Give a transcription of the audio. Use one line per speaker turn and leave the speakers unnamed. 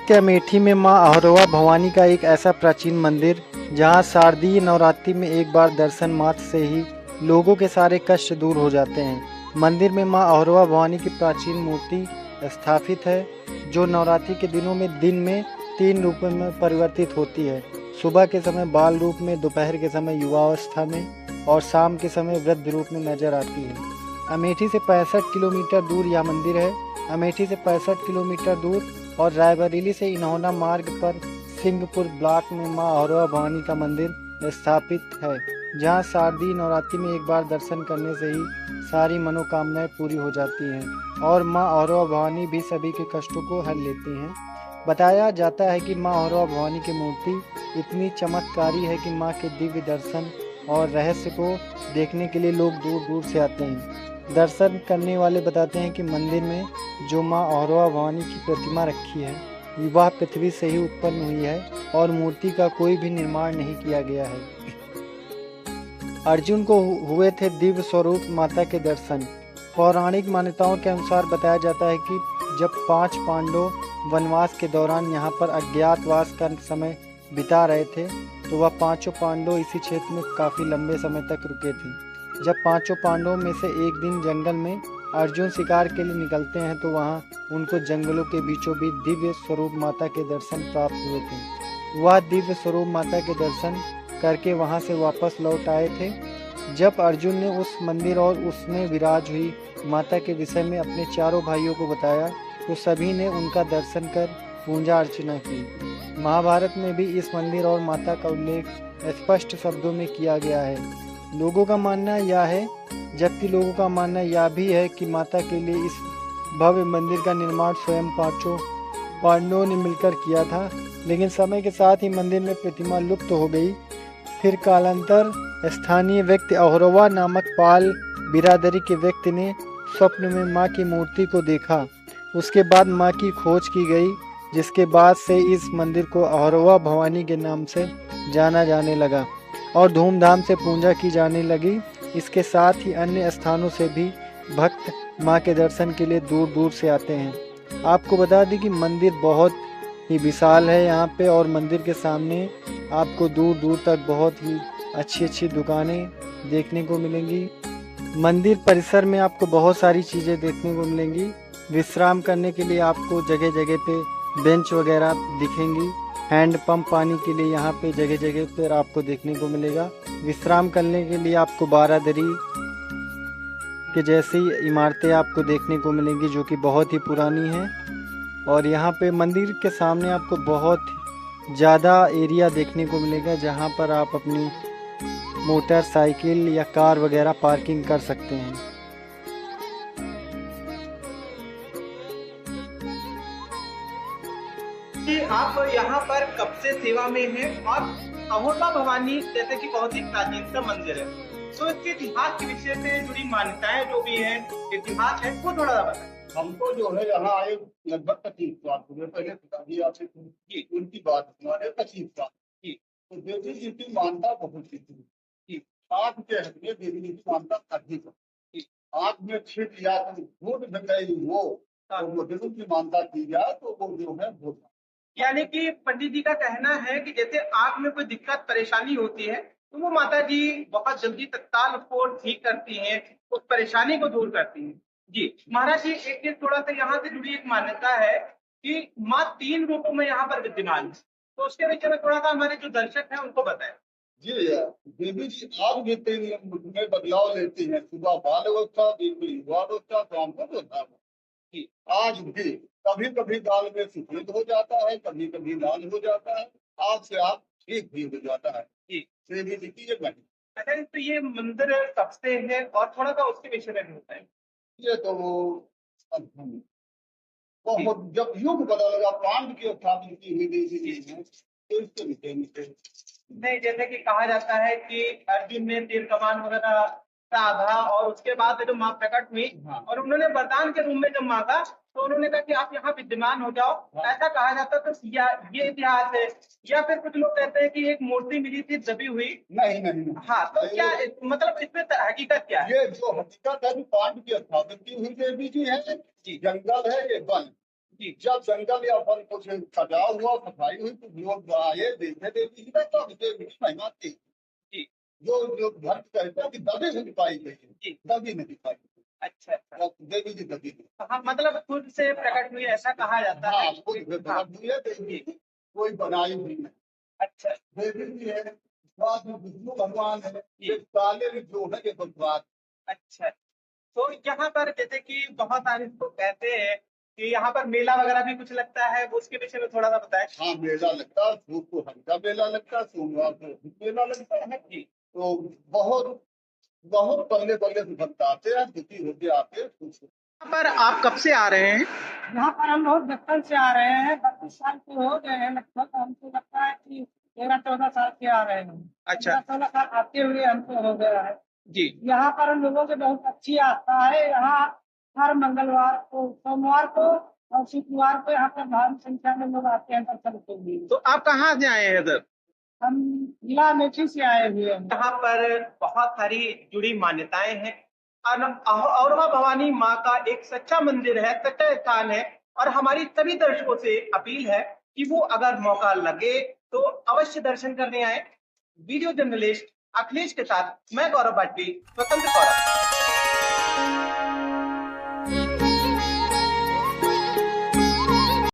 के अमेठी में मां अहोरवा भवानी का एक ऐसा प्राचीन मंदिर जहां शारदीय नवरात्रि में एक बार दर्शन मात्र से ही लोगों के सारे कष्ट दूर हो जाते हैं। मंदिर में मां अहोरवा भवानी की प्राचीन मूर्ति स्थापित है जो नवरात्रि के दिनों में दिन में 3 रूपों में परिवर्तित होती है। सुबह के समय बाल रूप में, दोपहर के समय युवावस्था में और शाम के समय वृद्ध रूप में नजर आती है। अमेठी से 65 किलोमीटर दूर यह मंदिर है। अमेठी से 65 किलोमीटर दूर और रायबरेली से इन्होना मार्ग पर सिंहपुर ब्लॉक में मां अहोरवा भवानी का मंदिर स्थापित है, जहां शारदीय नवरात्रि में एक बार दर्शन करने से ही सारी मनोकामनाएं पूरी हो जाती हैं और मां अहोरवा भवानी भी सभी के कष्टों को हल लेती हैं। बताया जाता है कि मां अहोरवा भवानी की मूर्ति इतनी चमत्कारी है कि मां के दिव्य दर्शन और रहस्य को देखने के लिए लोग दूर दूर से आते हैं। दर्शन करने वाले बताते हैं कि मंदिर में जो मां अहोरवा भवानी की प्रतिमा रखी है वह पृथ्वी से ही उत्पन्न हुई है और मूर्ति का कोई भी निर्माण नहीं किया गया है। अर्जुन को हुए थे दिव्य स्वरूप माता के दर्शन। पौराणिक मान्यताओं के अनुसार बताया जाता है कि जब 5 पांडव वनवास के दौरान यहाँ पर अज्ञातवास का समय बिता रहे थे तो वह 5 पांडव इसी क्षेत्र में काफी लंबे समय तक रुके थे। जब 5 पांडवों में से एक दिन जंगल में अर्जुन शिकार के लिए निकलते हैं तो वहां उनको जंगलों के बीचों बीच दिव्य स्वरूप माता के दर्शन प्राप्त हुए थे। वह दिव्य स्वरूप माता के दर्शन करके वहां से वापस लौट आए थे। जब अर्जुन ने उस मंदिर और उसमें विराज हुई माता के विषय में अपने चारों भाइयों को बताया तो सभी ने उनका दर्शन कर पूजा अर्चना की। महाभारत में भी इस मंदिर और माता का उल्लेख स्पष्ट शब्दों में किया गया है। लोगों का मानना यह है, जबकि लोगों का मानना यह भी है कि माता के लिए इस भव्य मंदिर का निर्माण स्वयं 5 पांडवों ने मिलकर किया था, लेकिन समय के साथ ही मंदिर में प्रतिमा लुप्त हो गई। फिर कालांतर स्थानीय व्यक्ति अहोरवा नामक पाल बिरादरी के व्यक्ति ने स्वप्न में मां की मूर्ति को देखा। उसके बाद मां की खोज की गई, जिसके बाद से इस मंदिर को अहोरवा भवानी के नाम से जाना जाने लगा और धूमधाम से पूजा की जाने लगी। इसके साथ ही अन्य स्थानों से भी भक्त मां के दर्शन के लिए दूर दूर से आते हैं। आपको बता दें कि मंदिर बहुत ही विशाल है यहाँ पे और मंदिर के सामने आपको दूर दूर तक बहुत ही अच्छी अच्छी दुकानें देखने को मिलेंगी। मंदिर परिसर में आपको बहुत सारी चीज़ें देखने को मिलेंगी। विश्राम करने के लिए आपको जगह जगह पे बेंच वगैरह दिखेंगी। हैंड पंप पानी के लिए यहाँ पे जगह जगह पर आपको देखने को मिलेगा। विश्राम करने के लिए आपको बारादरी के जैसी इमारतें आपको देखने को मिलेंगी जो कि बहुत ही पुरानी हैं। और यहाँ पे मंदिर के सामने आपको बहुत ज़्यादा एरिया देखने को मिलेगा जहाँ पर आप अपनी मोटरसाइकिल या कार वगैरह पार्किंग कर सकते हैं।
कि आप यहाँ पर कब से सेवा में हैं और अहोरवा भवानी जैसे कि बहुत ही प्राचीनतम मंदिर है, तो इसके इतिहास के विषय से जुड़ी मान्यताएं जो भी है, इतिहास है, वो थोड़ा सा बताएं।
हमको जो है यहाँ आए लगभग 25 साल हुए। पहले पिताजी आपसे उनकी बात हमारे 25 साल की, तो देवी जी की मानता बहुत सी थी। आग के हटके देवी जी की मानता अधिक, आग में छिप या घूट गई वो, तो वो देवी की मानता की जाए तो वो जो है भूत।
यानी कि पंडित जी का कहना है कि जैसे आग में कोई दिक्कत परेशानी होती है तो वो माता जी बहुत जल्दी तत्काल उसको ठीक करती हैं, उस परेशानी को दूर करती हैं। जी महाराज जी, एक चीज थोड़ा सा यहाँ से जुड़ी एक मान्यता है कि माँ 3 रूपों में यहाँ पर विद्यमान है, तो उसके विषय में थोड़ा सा हमारे जो दर्शक हैं उनको बताएं।
जी देवी जी आग भी 3 में बदलाव लेती है, सुबह बाल अवस्था, दिन में युवा अवस्था, शाम को वृद्धावस्था। आज भी कभी कभी दाल में सफेद हो जाता है, कभी कभी लाल हो जाता है, आज से आप ठीक भी हो जाता है। देवी जी की ये बनी।
अच्छा, तो ये मंदिर कब से है और थोड़ा सा उसके विषय में भी बताएं।
ये तो अब हम बहुत जब युग बदलेगा पांड की स्थापना की हुई देवी जी है तो इसके विषय में
नहीं, जैसे कि कहा जाता है कि अर्जुन ने तीर कमान वगैरह साधा और उसके बाद जो माँ प्रकट हुई और उन्होंने वरदान के रूप में जब मांगा तो उन्होंने कहा कि आप यहाँ विद्यमान हो जाओ, ऐसा कहा जाता। तो ये इतिहास है या फिर कुछ लोग कहते हैं कि एक मूर्ति मिली थी दबी हुई।
नहीं नहीं
हाँ, तो क्या मतलब इसमें हकीकत क्या है?
ये जो हकीकत है पांड की स्थापना की हुई देवी जी है, जंगल है ये वन,
जी
जब जंगल या वन कुछ सजा हुआ, सफाई हुई, तो लोग आए देखे देवी जी में, तो देवी की महिमा थी।
जी
जो भक्त कहते हैं कि दबे से दिखाई गई है,
जी।
दबी नहीं दिखाई गई।
अच्छा अच्छा।
देवी जी दबी नहीं।
हाँ, मतलब खुद से प्रकट हुई ऐसा कहा जाता है।
हाँ, खुद से प्रकट हुई है देवी जी, कोई बनाई हुई नहीं।
अच्छा
देवी जी है, साथ में विष्णु भगवान है,
जी।
ये काले जो है ये भगवान।
अच्छा, तो यहाँ पर जैसे कि बहुत सारे लोग कहते हैं कि यहाँ पर मेला वगैरह भी कुछ लगता है, वो उसके विषय में थोड़ा सा बताएं।
हाँ, मेला लगता है, धूप को हल्का मेला लगता है, सोमवार को भी मेला लगता है।
जी
तो बहुत बहुत बल्ले बल्ले से भक्त आते हैं, दुखी होके आते हैं, खुश होते
यहाँ पर आप कब से आ रहे हैं?
यहाँ पर हम लोग बचपन से आ रहे हैं, 32 साल के हो गए हैं लगभग। हमको लगता है कि 13-14 साल के आ रहे हैं।
अच्छा
13-14 साल आते हुए हमको हो गया है।
जी
यहाँ पर हम लोगों की बहुत अच्छी आस्था है। यहाँ हर मंगलवार को, सोमवार को और शुक्रवार को यहाँ पर भारी संख्या में लोग आते हैं दर्शन के लिए।
तो आप कहाँ से आए हैं इधर?
हम जिला अमेठी से आए हुए हैं।
यहाँ पर बहुत सारी जुड़ी मान्यताएं हैं और औरवा भवानी माँ का एक सच्चा मंदिर है, सच्चा स्थान है। और हमारी सभी दर्शकों से अपील है कि वो अगर मौका लगे तो अवश्य दर्शन करने आए। वीडियो जर्नलिस्ट अखिलेश के साथ मैं गौरव भाटी, स्वतंत्र गौरव।